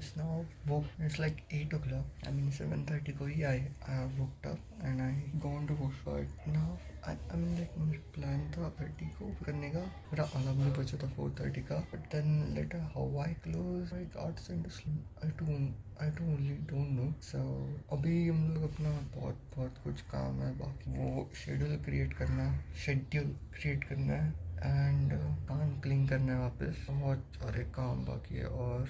just now woke. It's like 8 o'clock. I mean 7:30 को ही I woke up and I gone to wash for it. Now I mean like मेरा plan था 30 को करने का. मेरा alarm नहीं बजा था 4:30 का. But then later how I close I got sent to sleep. I don't know. So अभी हम लोग अपना बहुत कुछ काम है बाकी. वो शेड्यूल क्रिएट करना है एंड कान क्लीन करना है वापस. बहुत सारे काम बाकी है और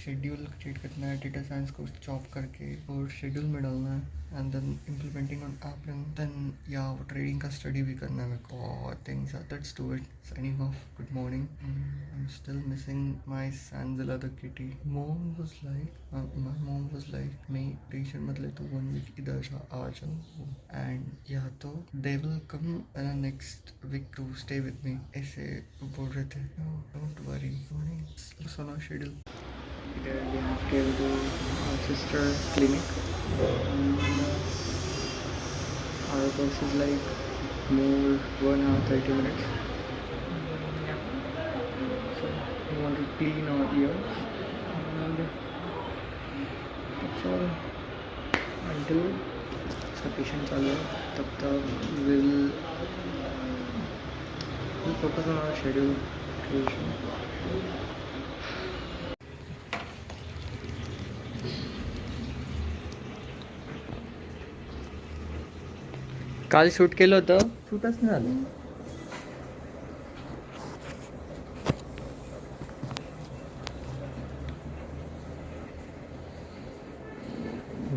शेड्यूल क्रिएट करना है. डेटा साइंस को चॉप करके और शेड्यूल में डालना है and then implementing on app and then या वो ट्रेडिंग का स्टडी भी करना है मेरे को. Things let's do it. Signing off. Good morning. I am still missing my सैंजिला the kitty. my mom was like मैं टेंशन मत ले तू 1 वीक इधर आ जाओ एंड या तो they will come next week to stay with me ऐसे बोल रहे थे. Don't worry. It's on our schedule. Today we have to go to our sister's clinic and our bus is like more 1 hour 30 minutes. So we want to clean our ears and that's all. Until the patient चालू है तब तक we'll focus on our schedule creation. काल shoot केलं होतं. शूटच नाही झालं.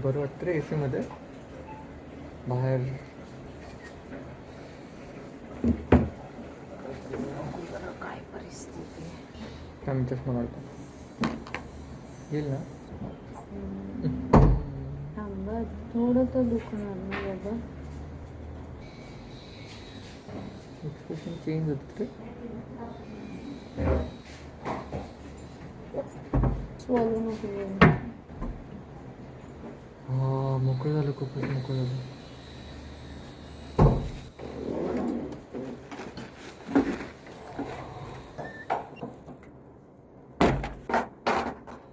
बरं वाटतं रे AC मध्ये बाहेर. काय परिस्थिती. काय मी चष्मा घालतो. येईल ना. थांबा थोडं तर दुखणार ना बाबा. एक्सप्रेशन चेंज होतं रे. स्वॉलो नको. हा मोकळं झालं. खूपच मोकळं झालं.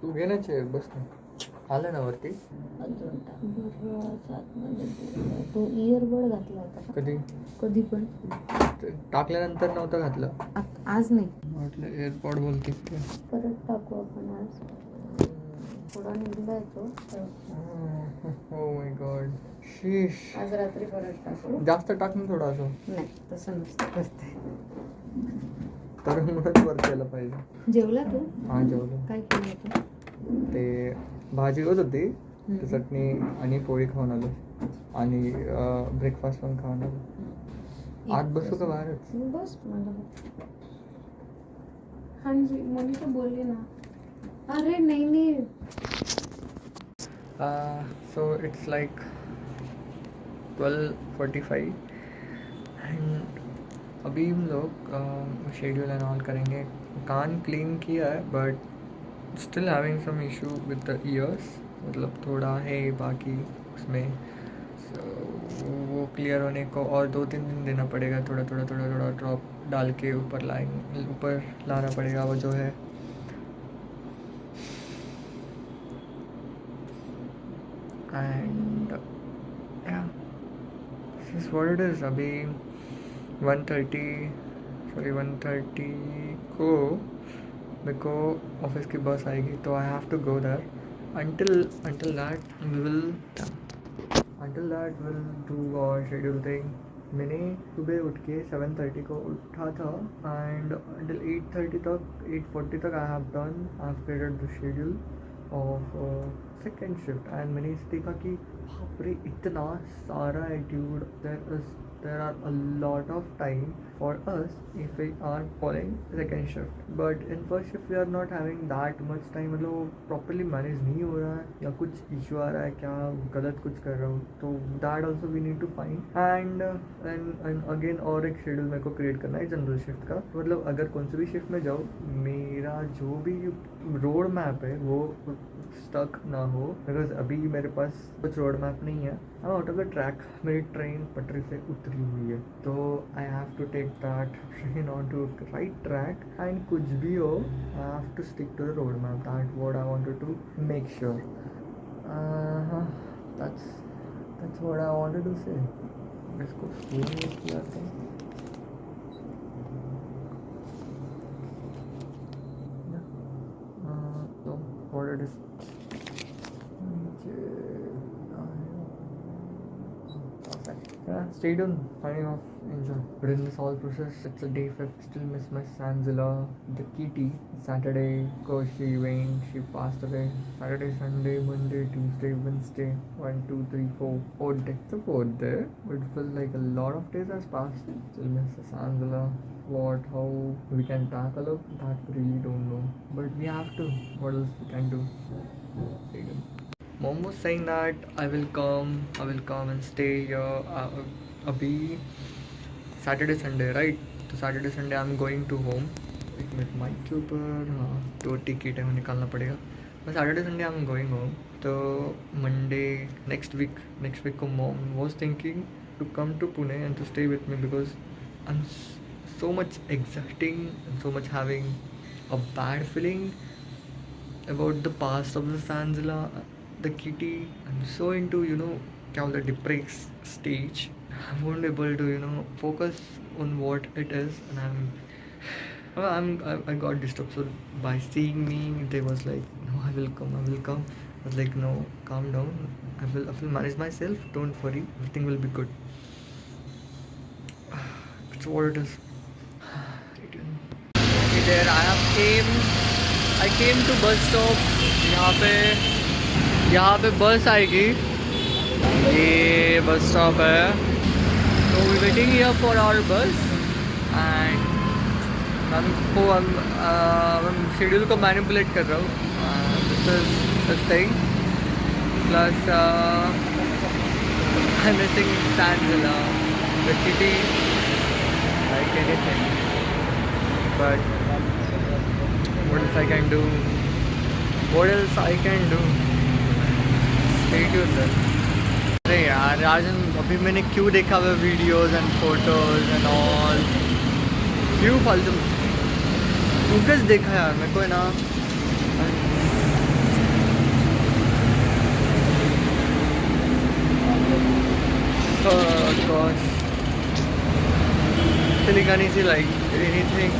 तू घे ना चेअर. बस ना. आलं ना वरती. अजून तो इयरबड घातला होता का? कधी पण टाकल्यानंतर नव्हतं घातलं. आज नाही. म्हटलं एअरपॉड बोलते. परत टाकू आपण आज. थोडा निघलाय तो. Oh my God. शीश. आज रात्री परत टाकू. जास्त टाक ना थोडं. असं नाही तसं नसतं. तर म्हणूनच वर केलं पाहिजे. जेवला तू? हा जेवलो. काय केलं होतं? ते भाजी होत होती. चटणी आणि पोळी खाऊन आलो आणि ब्रेकफास्ट पण खाऊन आलो. आत बसू का बाहेरच? बस मला. हाँ जी मोनिका बोलिए ना. अरे नहीं. सो इट्स लाइक 12:45 एंड अभी हम लोग शेड्यूल एंड ऑल करेंगे. कान क्लीन किया है but still having some issue with the ears. मतलब थोड़ा है बाकी उसमें. वो क्लियर होने को और 2-3 दिन देना पड़ेगा. थोड़ा ड्रॉप डाल के ऊपर लाना पड़ेगा वो जो है. एंड या this is what it is. अभी 1:30 को मेरे को ऑफिस की बस आएगी तो I have to go there. until that we'll do our schedule thing. मैंने सुबह उठ के 7:30 को उठा था एंड until 8:40 तक I have created the schedule of second shift and मैंने देखा कि बाप रे इतना सारा है dude. There are a lot of time for us if we are following second shift, but in first shift we are not having that much time. मतलब properly manage नहीं हो रहा है या कुछ issue आ रहा है, क्या गलत कुछ कर रहा हूँ, तो that also we need to find and again और एक schedule मेरे को create करना है जनरल शिफ्ट का. मतलब अगर कौन सी भी शिफ्ट में जाऊँ मेरा जो भी रोड मैप है वो स्टक ना हो, बिकॉज अभी मेरे पास कुछ रोड मैप नहीं है. I am out of the track. मेरी ट्रेन पटरी से उतरी लगी हुई है, तो I have to take that train on to right track and कुछ भी हो I have to stick to the road map. That what I wanted to make sure. That's what I wanted to say. इसको school में किया था. So what it is. Yeah, stay tuned. Signing off. Enjoy. But in this whole process, it's a day 5. Still miss my Sanzilla, the kitty. Saturday, cause she went, she passed away. Saturday, Sunday, Monday, Tuesday, Wednesday. 1, 2, 3, 4. 4 days. It's a 4th day. But it feels like a lot of days has passed. Still miss the Sanzilla. How we can tackle it, that we really don't know. But we have to. What else we can do? Stay tuned. Mom was saying that I will come and stay here. Abhi Saturday Sunday, right? So Saturday Sunday I'm going to home. एक minute mike के ऊपर तो ticket है वो निकालना पड़ेगा. मैं Saturday Sunday I'm going home. तो Monday next week को mom was thinking to come to Pune and to stay with me because I'm so much exciting and so much having a bad feeling about the past of the Sanzilla, the kitty. I'm so into क्या बोलते हैं depressed stage. I won't able to focus on what it is, and I got disturbed. So by seeing me, they was like, no, I will come. I was like, no, calm down. I will manage myself. Don't worry, everything will be good. It's what it is. Okay, there I came to bus stop. यहाँ पे बस आएगी. ये bus stop है. So we're waiting here for our bus and I'm schedule को manipulate कर रहा हूँ. This is the thing. Plus I'm missing Sanzilla, the kitty, like anything. But what else I can do? Stay tuned then. अरे यार राजन, अभी मैंने क्यों देखा हुआ videos and photos and all, क्यों फालतू फोकस देखा यार मेरे को है ना. Oh gosh, feeling uneasy like anything.